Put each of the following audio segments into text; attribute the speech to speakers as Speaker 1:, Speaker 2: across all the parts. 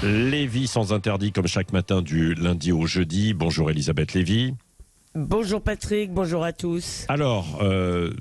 Speaker 1: Lévy sans interdit comme chaque matin du lundi au jeudi. Bonjour Elisabeth Lévy.
Speaker 2: Bonjour Patrick, bonjour à tous.
Speaker 1: Alors,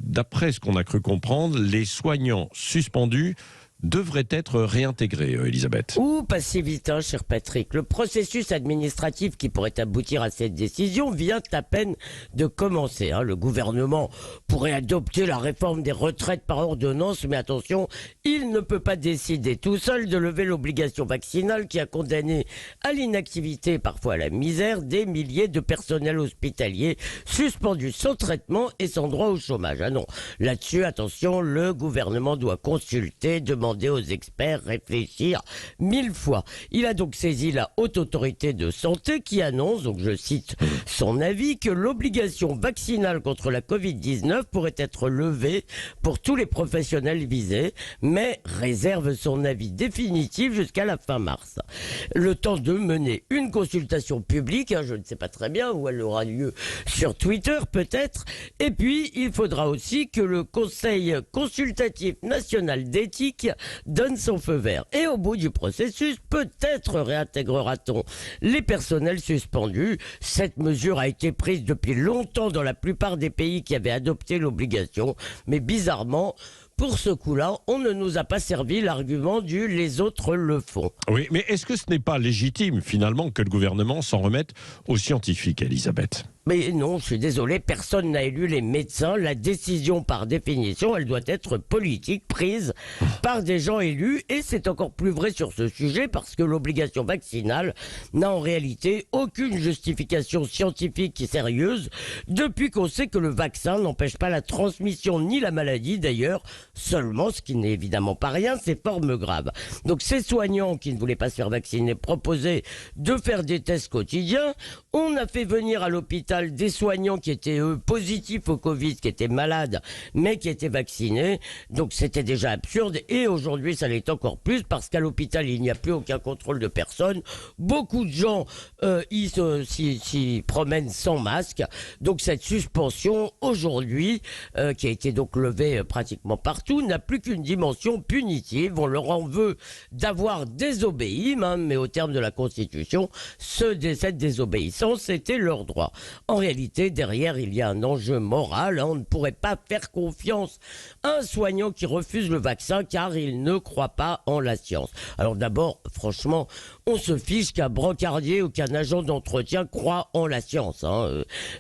Speaker 1: d'après ce qu'on a cru comprendre, les soignants suspendus devraient être réintégrés, Elisabeth.
Speaker 2: Ou pas si vite, hein, cher Patrick. Le processus administratif qui pourrait aboutir à cette décision vient à peine de commencer. Le gouvernement pourrait adopter la réforme des retraites par ordonnance, mais attention, il ne peut pas décider tout seul de lever l'obligation vaccinale qui a condamné à l'inactivité, parfois à la misère, des milliers de personnels hospitaliers suspendus sans traitement et sans droit au chômage. Ah non, là-dessus, attention, le gouvernement doit consulter, demander aux experts, réfléchir 1000 fois. Il a donc saisi la Haute Autorité de Santé qui annonce, donc je cite son avis, que l'obligation vaccinale contre la Covid-19 pourrait être levée pour tous les professionnels visés, mais réserve son avis définitif jusqu'à la fin mars. Le temps de mener une consultation publique, je ne sais pas très bien où elle aura lieu, sur Twitter peut-être, et puis il faudra aussi que le Conseil consultatif national d'éthique donne son feu vert. Et au bout du processus, peut-être réintégrera-t-on les personnels suspendus. Cette mesure a été prise depuis longtemps dans la plupart des pays qui avaient adopté l'obligation, mais bizarrement, pour ce coup-là, on ne nous a pas servi l'argument du « les autres le font ».
Speaker 1: Oui, mais est-ce que ce n'est pas légitime, finalement, que le gouvernement s'en remette aux scientifiques, Elisabeth ?
Speaker 2: Mais non, je suis désolé, personne n'a élu les médecins. La décision, par définition, elle doit être politique, prise par des gens élus. Et c'est encore plus vrai sur ce sujet parce que l'obligation vaccinale n'a en réalité aucune justification scientifique et sérieuse depuis qu'on sait que le vaccin n'empêche pas la transmission ni la maladie d'ailleurs. Seulement, ce qui n'est évidemment pas rien, c'est formes graves. Donc ces soignants qui ne voulaient pas se faire vacciner proposaient de faire des tests quotidiens. On a fait venir à l'hôpital des soignants qui étaient positifs au Covid, qui étaient malades, mais qui étaient vaccinés. Donc c'était déjà absurde et aujourd'hui ça l'est encore plus parce qu'à l'hôpital il n'y a plus aucun contrôle de personne. Beaucoup de gens s'y promènent sans masque. Donc cette suspension aujourd'hui, qui a été donc levée pratiquement partout, n'a plus qu'une dimension punitive. On leur en veut d'avoir désobéi, mais au terme de la Constitution, cette désobéissance, c'était leur droit. En réalité, derrière, il y a un enjeu moral. On ne pourrait pas faire confiance à un soignant qui refuse le vaccin car il ne croit pas en la science. Alors d'abord, franchement, on se fiche qu'un brancardier ou qu'un agent d'entretien croit en la science.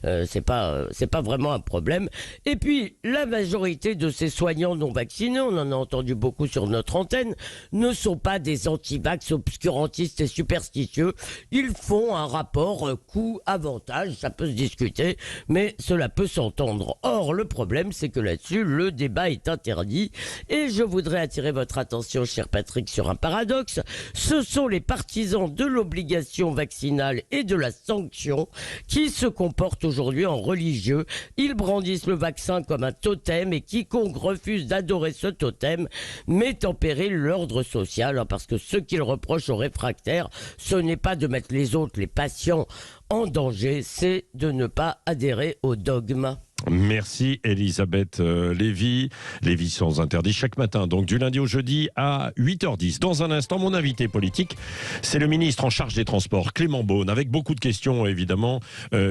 Speaker 2: C'est pas vraiment un problème. Et puis, la majorité de ces soignants non vaccinés, on en a entendu beaucoup sur notre antenne, ne sont pas des anti-vax obscurantistes et superstitieux. Ils font un rapport coût-avantage. Ça peut se discuter, mais cela peut s'entendre. Or, le problème, c'est que là-dessus, le débat est interdit. Et je voudrais attirer votre attention, cher Patrick, sur un paradoxe. Ce sont les partisans de l'obligation vaccinale et de la sanction qui se comportent aujourd'hui en religieux. Ils brandissent le vaccin comme un totem et quiconque refuse d'adorer ce totem met en péril l'ordre social. Parce que ce qu'ils reprochent aux réfractaires, ce n'est pas de mettre les autres, les patients, en danger, c'est de ne pas adhérer au dogme.
Speaker 1: Merci Elisabeth Lévy. Lévy sans interdit chaque matin, donc du lundi au jeudi à 8h10. Dans un instant, mon invité politique, c'est le ministre en charge des Transports, Clément Beaune, avec beaucoup de questions évidemment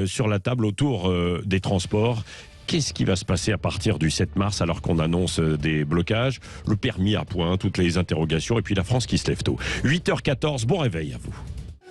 Speaker 1: sur la table autour des transports. Qu'est-ce qui va se passer à partir du 7 mars alors qu'on annonce des blocages, le permis à points, toutes les interrogations et puis la France qui se lève tôt. 8h14, bon réveil à vous.